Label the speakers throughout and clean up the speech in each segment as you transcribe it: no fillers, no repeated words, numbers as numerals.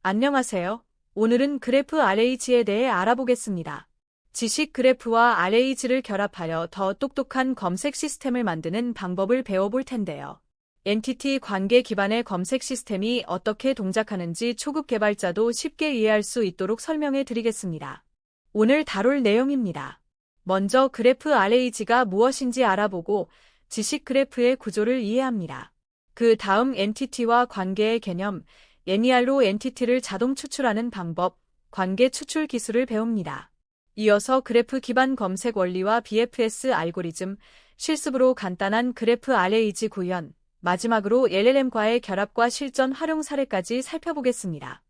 Speaker 1: 안녕하세요. 오늘은 그래프 RAG에 대해 알아보겠습니다. 지식 그래프와 RAG를 결합하여 더 똑똑한 검색 시스템을 만드는 방법을 배워볼 텐데요. 엔티티 관계 기반의 검색 시스템이 어떻게 동작하는지 초급 개발자도 쉽게 이해할 수 있도록 설명해 드리겠습니다. 오늘 다룰 내용입니다. 먼저 그래프 RAG가 무엇인지 알아보고 지식 그래프의 구조를 이해합니다. 그 다음 엔티티와 관계의 개념, NER로 엔티티를 자동 추출하는 방법, 관계 추출 기술을 배웁니다. 이어서 그래프 기반 검색 원리와 BFS 알고리즘, 실습으로 간단한 그래프 RAG 구현, 마지막으로 LLM과의 결합과 실전 활용 사례까지 살펴보겠습니다.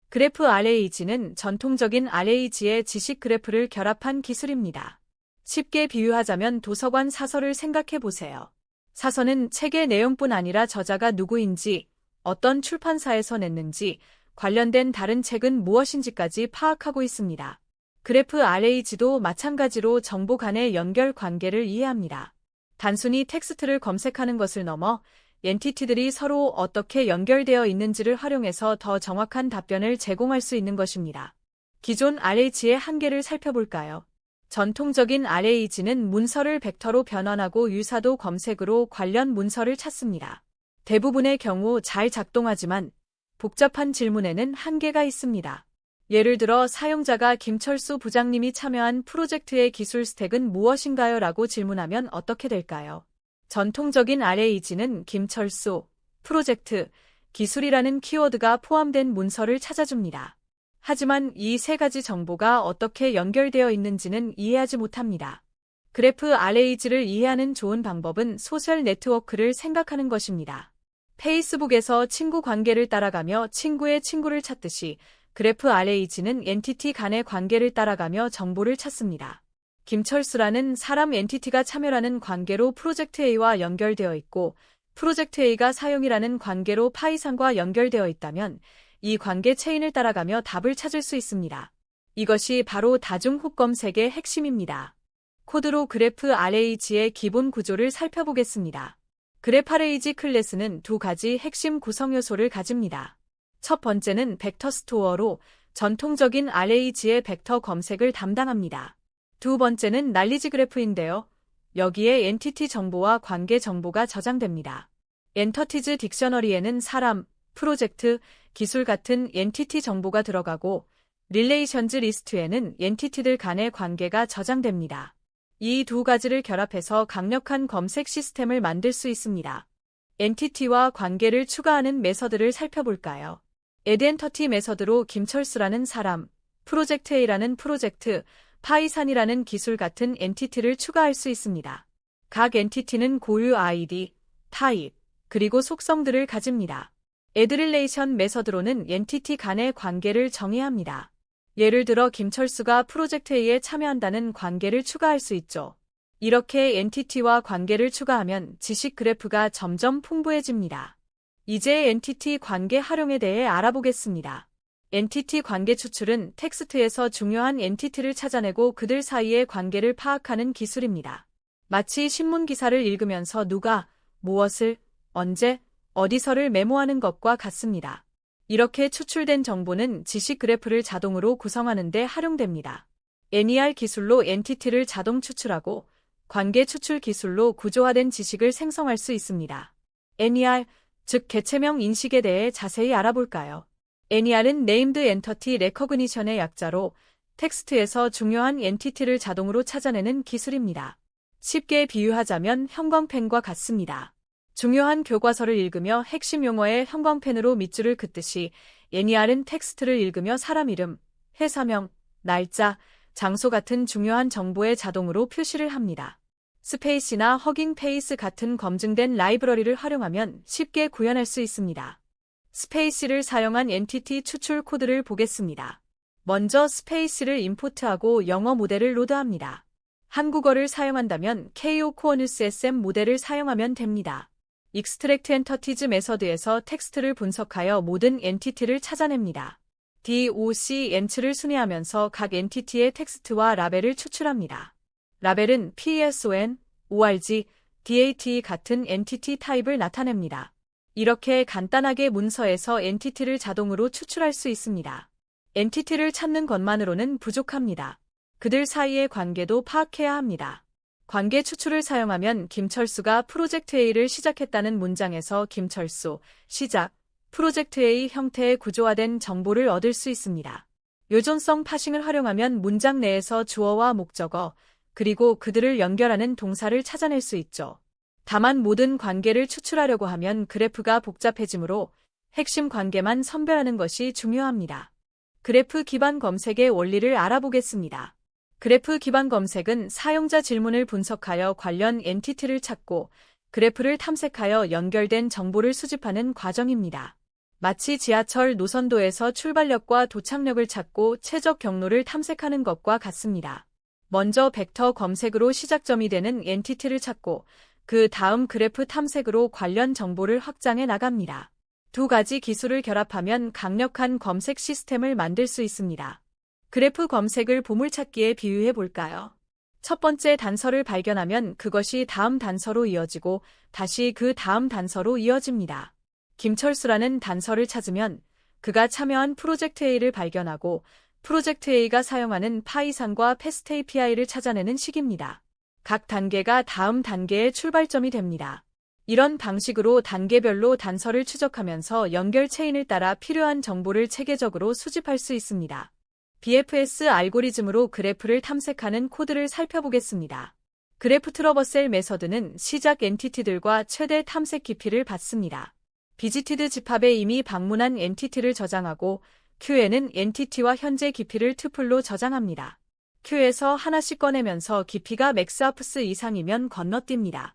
Speaker 1: 그래프 RAG는 전통적인 RAG의 지식 그래프를 결합한 기술입니다. 쉽게 비유하자면 도서관 사서를 생각해 보세요. 사서는 책의 내용뿐 아니라 저자가 누구인지, 어떤 출판사에서 냈는지, 관련된 다른 책은 무엇인지까지 파악하고 있습니다. 그래프 RAG도 마찬가지로 정보 간의 연결 관계를 이해합니다. 단순히 텍스트를 검색하는 것을 넘어 엔티티들이 서로 어떻게 연결되어 있는지를 활용해서 더 정확한 답변을 제공할 수 있는 것입니다. 기존 RAG의 한계를 살펴볼까요? 전통적인 RAG는 문서를 벡터로 변환하고 유사도 검색으로 관련 문서를 찾습니다. 대부분의 경우 잘 작동하지만 복잡한 질문에는 한계가 있습니다. 예를 들어 사용자가 김철수 부장님이 참여한 프로젝트의 기술 스택은 무엇인가요? 라고 질문하면 어떻게 될까요? 전통적인 RAG는 김철수, 프로젝트, 기술이라는 키워드가 포함된 문서를 찾아줍니다. 하지만 이 세 가지 정보가 어떻게 연결되어 있는지는 이해하지 못합니다. 그래프 RAG를 이해하는 좋은 방법은 소셜 네트워크를 생각하는 것입니다. 페이스북에서 친구 관계를 따라가며 친구의 친구를 찾듯이 그래프 RAG는 엔티티 간의 관계를 따라가며 정보를 찾습니다. 김철수라는 사람 엔티티가 참여라는 관계로 프로젝트 A와 연결되어 있고 프로젝트 A가 사용이라는 관계로 파이산과 연결되어 있다면 이 관계 체인을 따라가며 답을 찾을 수 있습니다. 이것이 바로 다중훅 검색의 핵심입니다. 코드로 그래프 RAG의 기본 구조를 살펴보겠습니다. 그래프 RAG 클래스는 두 가지 핵심 구성 요소를 가집니다. 첫 번째는 벡터 스토어로 전통적인 RAG의 벡터 검색을 담당합니다. 두 번째는 날리지 그래프인데요. 여기에 엔티티 정보와 관계 정보가 저장됩니다. 엔터티즈 딕셔너리에는 사람, 프로젝트, 기술 같은 엔티티 정보가 들어가고 릴레이션즈 리스트에는 엔티티들 간의 관계가 저장됩니다. 이 두 가지를 결합해서 강력한 검색 시스템을 만들 수 있습니다. 엔티티와 관계를 추가하는 메서드를 살펴볼까요? addEntity 메서드로 김철수라는 사람, 프로젝트 A라는 프로젝트, 파이산이라는 기술 같은 엔티티를 추가할 수 있습니다. 각 엔티티는 고유 ID, 타입, 그리고 속성들을 가집니다. addRelation 메서드로는 엔티티 간의 관계를 정의합니다. 예를 들어 김철수가 프로젝트 A에 참여한다는 관계를 추가할 수 있죠. 이렇게 엔티티와 관계를 추가하면 지식 그래프가 점점 풍부해집니다. 이제 엔티티 관계 활용에 대해 알아보겠습니다. 엔티티 관계 추출은 텍스트에서 중요한 엔티티를 찾아내고 그들 사이의 관계를 파악하는 기술입니다. 마치 신문 기사를 읽으면서 누가, 무엇을, 언제, 어디서를 메모하는 것과 같습니다. 이렇게 추출된 정보는 지식 그래프를 자동으로 구성하는 데 활용됩니다. NER 기술로 엔티티를 자동 추출하고 관계 추출 기술로 구조화된 지식을 생성할 수 있습니다. NER, 즉 개체명 인식에 대해 자세히 알아볼까요? NER은 Named Entity Recognition의 약자로 텍스트에서 중요한 엔티티를 자동으로 찾아내는 기술입니다. 쉽게 비유하자면 형광펜과 같습니다. 중요한 교과서를 읽으며 핵심 용어의 형광펜으로 밑줄을 긋듯이 NER은 텍스트를 읽으며 사람 이름, 회사명, 날짜, 장소 같은 중요한 정보에 자동으로 표시를 합니다. 스페이시나 허깅 페이스 같은 검증된 라이브러리를 활용하면 쉽게 구현할 수 있습니다. 스페이시를 사용한 엔티티 추출 코드를 보겠습니다. 먼저 스페이시를 임포트하고 영어 모델을 로드합니다. 한국어를 사용한다면 KO 코어뉴스 SM 모델을 사용하면 됩니다. Extract Entities 메서드에서 텍스트를 분석하여 모든 엔티티를 찾아냅니다. DOC-Ent를 순회하면서 각 엔티티의 텍스트와 라벨을 추출합니다. 라벨은 PSON, ORG, DAT 같은 엔티티 타입을 나타냅니다. 이렇게 간단하게 문서에서 엔티티를 자동으로 추출할 수 있습니다. 엔티티를 찾는 것만으로는 부족합니다. 그들 사이의 관계도 파악해야 합니다. 관계 추출을 사용하면 김철수가 프로젝트 A를 시작했다는 문장에서 김철수, 시작, 프로젝트 A 형태의 구조화된 정보를 얻을 수 있습니다. 요존성 파싱을 활용하면 문장 내에서 주어와 목적어, 그리고 그들을 연결하는 동사를 찾아낼 수 있죠. 다만 모든 관계를 추출하려고 하면 그래프가 복잡해지므로 핵심 관계만 선별하는 것이 중요합니다. 그래프 기반 검색의 원리를 알아보겠습니다. 그래프 기반 검색은 사용자 질문을 분석하여 관련 엔티티를 찾고 그래프를 탐색하여 연결된 정보를 수집하는 과정입니다. 마치 지하철 노선도에서 출발역과 도착역을 찾고 최적 경로를 탐색하는 것과 같습니다. 먼저 벡터 검색으로 시작점이 되는 엔티티를 찾고 그 다음 그래프 탐색으로 관련 정보를 확장해 나갑니다. 두 가지 기술을 결합하면 강력한 검색 시스템을 만들 수 있습니다. 그래프 검색을 보물찾기에 비유해 볼까요? 첫 번째 단서를 발견하면 그것이 다음 단서로 이어지고 다시 그 다음 단서로 이어집니다. 김철수라는 단서를 찾으면 그가 참여한 프로젝트 A를 발견하고 프로젝트 A가 사용하는 파이썬과 패스트 API를 찾아내는 식입니다. 각 단계가 다음 단계의 출발점이 됩니다. 이런 방식으로 단계별로 단서를 추적하면서 연결 체인을 따라 필요한 정보를 체계적으로 수집할 수 있습니다. BFS 알고리즘으로 그래프를 탐색하는 코드를 살펴보겠습니다. 그래프 트러버셀 메서드는 시작 엔티티들과 최대 탐색 깊이를 받습니다. 비지티드 집합에 이미 방문한 엔티티를 저장하고 Q에는 엔티티와 현재 깊이를 투플로 저장합니다. Q에서 하나씩 꺼내면서 깊이가 맥스아프스 이상이면 건너뜁니다.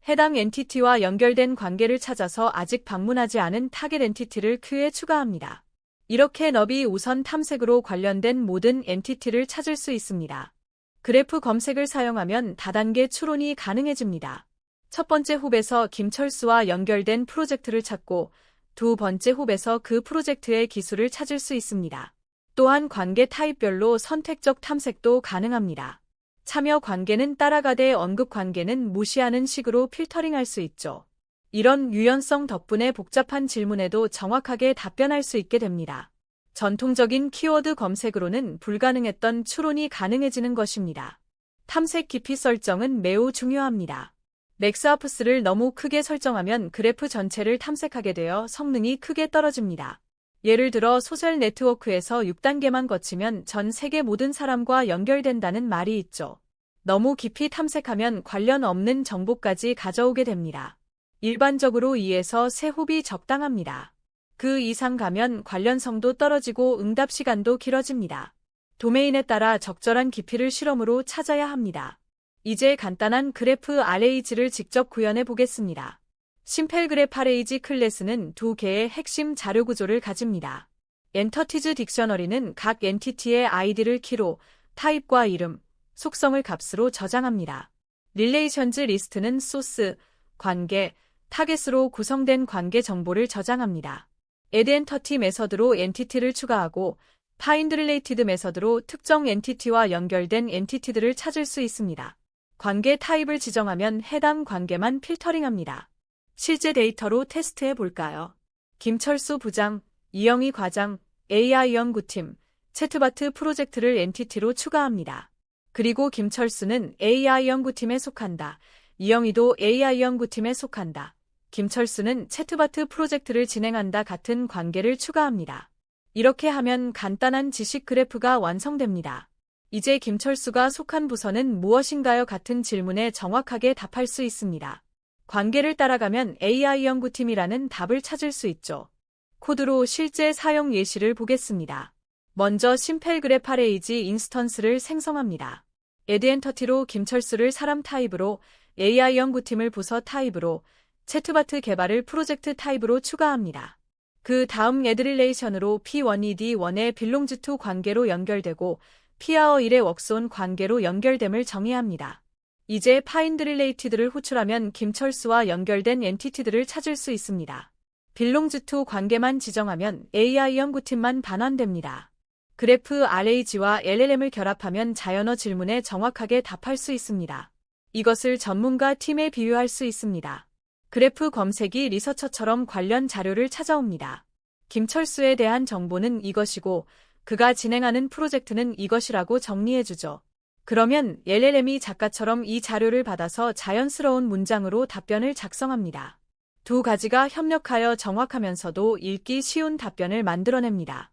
Speaker 1: 해당 엔티티와 연결된 관계를 찾아서 아직 방문하지 않은 타겟 엔티티를 Q에 추가합니다. 이렇게 너비 우선 탐색으로 관련된 모든 엔티티를 찾을 수 있습니다. 그래프 검색을 사용하면 다단계 추론이 가능해집니다. 첫 번째 홉에서 김철수와 연결된 프로젝트를 찾고 두 번째 홉에서 그 프로젝트의 기술을 찾을 수 있습니다. 또한 관계 타입별로 선택적 탐색도 가능합니다. 참여 관계는 따라가되 언급 관계는 무시하는 식으로 필터링할 수 있죠. 이런 유연성 덕분에 복잡한 질문에도 정확하게 답변할 수 있게 됩니다. 전통적인 키워드 검색으로는 불가능했던 추론이 가능해지는 것입니다. 탐색 깊이 설정은 매우 중요합니다. 맥스아프스를 너무 크게 설정하면 그래프 전체를 탐색하게 되어 성능이 크게 떨어집니다. 예를 들어 소셜 네트워크에서 6단계만 거치면 전 세계 모든 사람과 연결된다는 말이 있죠. 너무 깊이 탐색하면 관련 없는 정보까지 가져오게 됩니다. 일반적으로 2에서 3홉이 적당합니다. 그 이상 가면 관련성도 떨어지고 응답 시간도 길어집니다. 도메인에 따라 적절한 깊이를 실험으로 찾아야 합니다. 이제 간단한 그래프 아레이지를 직접 구현해 보겠습니다. 심펠 그래프 아레이지 클래스는 두 개의 핵심 자료 구조를 가집니다. 엔터티즈 딕셔너리는 각 엔티티의 아이디를 키로, 타입과 이름, 속성을 값으로 저장합니다. 릴레이션즈 리스트는 소스, 관계, 타겟으로 구성된 관계 정보를 저장합니다. add 엔터티 메서드로 엔티티를 추가하고 find related 메서드로 특정 엔티티와 연결된 엔티티들을 찾을 수 있습니다. 관계 타입을 지정하면 해당 관계만 필터링합니다. 실제 데이터로 테스트해 볼까요? 김철수 부장, 이영희 과장, AI 연구팀, 채트바트 프로젝트를 엔티티로 추가합니다. 그리고 김철수는 AI 연구팀에 속한다. 이영희도 AI 연구팀에 속한다. 김철수는 채트바트 프로젝트를 진행한다 같은 관계를 추가합니다. 이렇게 하면 간단한 지식 그래프가 완성됩니다. 이제 김철수가 속한 부서는 무엇인가요? 같은 질문에 정확하게 답할 수 있습니다. 관계를 따라가면 AI 연구팀이라는 답을 찾을 수 있죠. 코드로 실제 사용 예시를 보겠습니다. 먼저 심펠 그래프 아레이지 인스턴스를 생성합니다. add 엔터티로 김철수를 사람 타입으로, AI 연구팀을 부서 타입으로, 채트바트 개발을 프로젝트 타입으로 추가합니다. 그 다음 add 릴레이션으로 P1ED1의 belongs to 관계로 연결되고 P-hour1의 works-on 관계로 연결됨을 정의합니다. 이제 find related를 호출하면 김철수와 연결된 엔티티들을 찾을 수 있습니다. belongs to 관계만 지정하면 AI 연구팀만 반환됩니다. 그래프 RAG와 LLM을 결합하면 자연어 질문에 정확하게 답할 수 있습니다. 이것을 전문가 팀에 비유할 수 있습니다. 그래프 검색이 리서처처럼 관련 자료를 찾아옵니다. 김철수에 대한 정보는 이것이고 그가 진행하는 프로젝트는 이것이라고 정리해주죠. 그러면 LLM이 작가처럼 이 자료를 받아서 자연스러운 문장으로 답변을 작성합니다. 두 가지가 협력하여 정확하면서도 읽기 쉬운 답변을 만들어냅니다.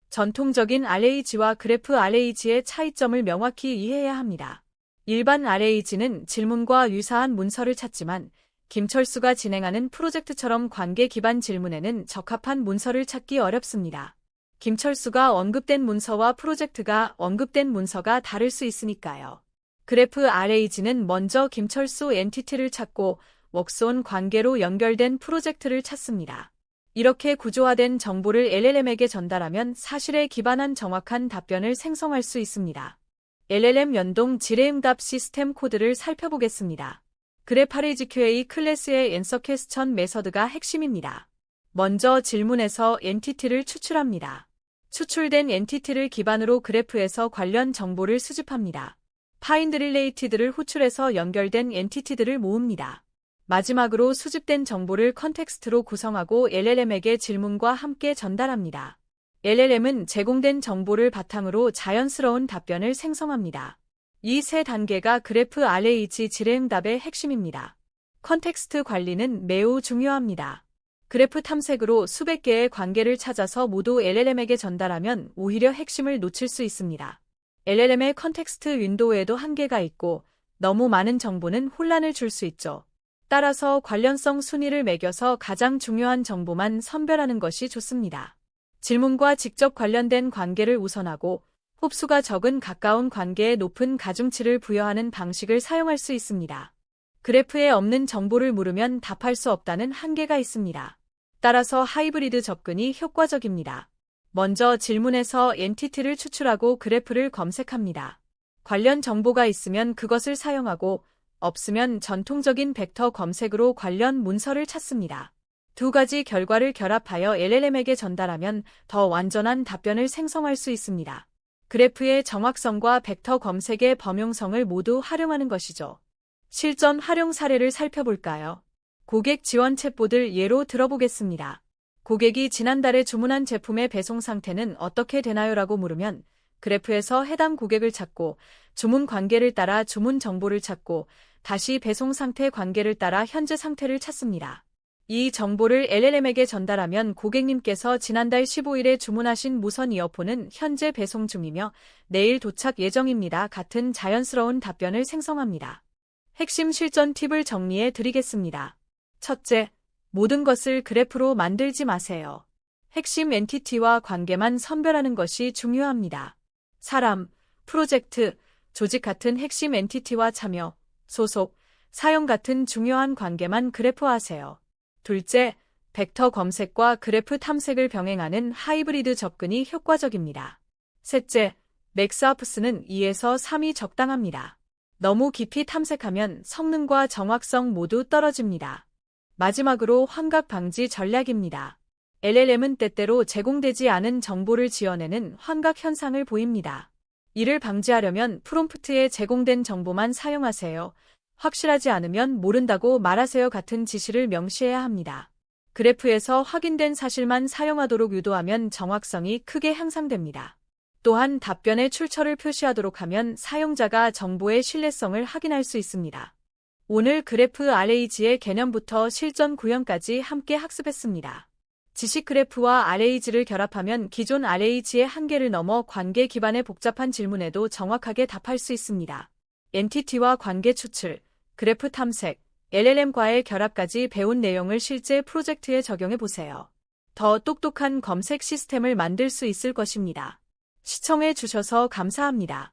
Speaker 1: 전통적인 RAG와 그래프 RAG의 차이점을 명확히 이해해야 합니다. 일반 RAG는 질문과 유사한 문서를 찾지만 김철수가 진행하는 프로젝트처럼 관계 기반 질문에는 적합한 문서를 찾기 어렵습니다. 김철수가 언급된 문서와 프로젝트가 언급된 문서가 다를 수 있으니까요. 그래프 RAG는 먼저 김철수 엔티티를 찾고 웍스온 관계로 연결된 프로젝트를 찾습니다. 이렇게 구조화된 정보를 LLM에게 전달하면 사실에 기반한 정확한 답변을 생성할 수 있습니다. LLM 연동 질의응답 시스템 코드를 살펴보겠습니다. 그래프-RAGQA 클래스의 앤서 퀘스천 메서드가 핵심입니다. 먼저 질문에서 엔티티를 추출합니다. 추출된 엔티티를 기반으로 그래프에서 관련 정보를 수집합니다. 파인드 릴레이티드를 호출해서 연결된 엔티티들을 모읍니다. 마지막으로 수집된 정보를 컨텍스트로 구성하고 LLM에게 질문과 함께 전달합니다. LLM은 제공된 정보를 바탕으로 자연스러운 답변을 생성합니다. 이 세 단계가 그래프 RAG 질의응답의 핵심입니다. 컨텍스트 관리는 매우 중요합니다. 그래프 탐색으로 수백 개의 관계를 찾아서 모두 LLM에게 전달하면 오히려 핵심을 놓칠 수 있습니다. LLM의 컨텍스트 윈도우에도 한계가 있고 너무 많은 정보는 혼란을 줄 수 있죠. 따라서 관련성 순위를 매겨서 가장 중요한 정보만 선별하는 것이 좋습니다. 질문과 직접 관련된 관계를 우선하고 흡수가 적은 가까운 관계에 높은 가중치를 부여하는 방식을 사용할 수 있습니다. 그래프에 없는 정보를 물으면 답할 수 없다는 한계가 있습니다. 따라서 하이브리드 접근이 효과적입니다. 먼저 질문에서 엔티티를 추출하고 그래프를 검색합니다. 관련 정보가 있으면 그것을 사용하고 없으면 전통적인 벡터 검색으로 관련 문서를 찾습니다. 두 가지 결과를 결합하여 LLM에게 전달하면 더 완전한 답변을 생성할 수 있습니다. 그래프의 정확성과 벡터 검색의 범용성을 모두 활용하는 것이죠. 실전 활용 사례를 살펴볼까요? 고객 지원 챗봇을 예로 들어보겠습니다. 고객이 지난달에 주문한 제품의 배송 상태는 어떻게 되나요? 라고 물으면 그래프에서 해당 고객을 찾고 주문 관계를 따라 주문 정보를 찾고 다시 배송 상태 관계를 따라 현재 상태를 찾습니다. 이 정보를 LLM에게 전달하면 고객님께서 지난달 15일에 주문하신 무선 이어폰은 현재 배송 중이며 내일 도착 예정입니다. 같은 자연스러운 답변을 생성합니다. 핵심 실전 팁을 정리해 드리겠습니다. 첫째, 모든 것을 그래프로 만들지 마세요. 핵심 엔티티와 관계만 선별하는 것이 중요합니다. 사람, 프로젝트, 조직 같은 핵심 엔티티와 참여, 소속, 사용 같은 중요한 관계만 그래프화하세요. 둘째, 벡터 검색과 그래프 탐색을 병행하는 하이브리드 접근이 효과적입니다. 셋째, 맥스아프스는 2에서 3이 적당합니다. 너무 깊이 탐색하면 성능과 정확성 모두 떨어집니다. 마지막으로 환각 방지 전략입니다. LLM은 때때로 제공되지 않은 정보를 지어내는 환각 현상을 보입니다. 이를 방지하려면 프롬프트에 제공된 정보만 사용하세요. 확실하지 않으면 모른다고 말하세요 같은 지시를 명시해야 합니다. 그래프에서 확인된 사실만 사용하도록 유도하면 정확성이 크게 향상됩니다. 또한 답변의 출처를 표시하도록 하면 사용자가 정보의 신뢰성을 확인할 수 있습니다. 오늘 그래프 RAG의 개념부터 실전 구현까지 함께 학습했습니다. 지식 그래프와 RAG를 결합하면 기존 RAG의 한계를 넘어 관계 기반의 복잡한 질문에도 정확하게 답할 수 있습니다. 엔티티와 관계 추출, 그래프 탐색, LLM과의 결합까지 배운 내용을 실제 프로젝트에 적용해 보세요. 더 똑똑한 검색 시스템을 만들 수 있을 것입니다. 시청해 주셔서 감사합니다.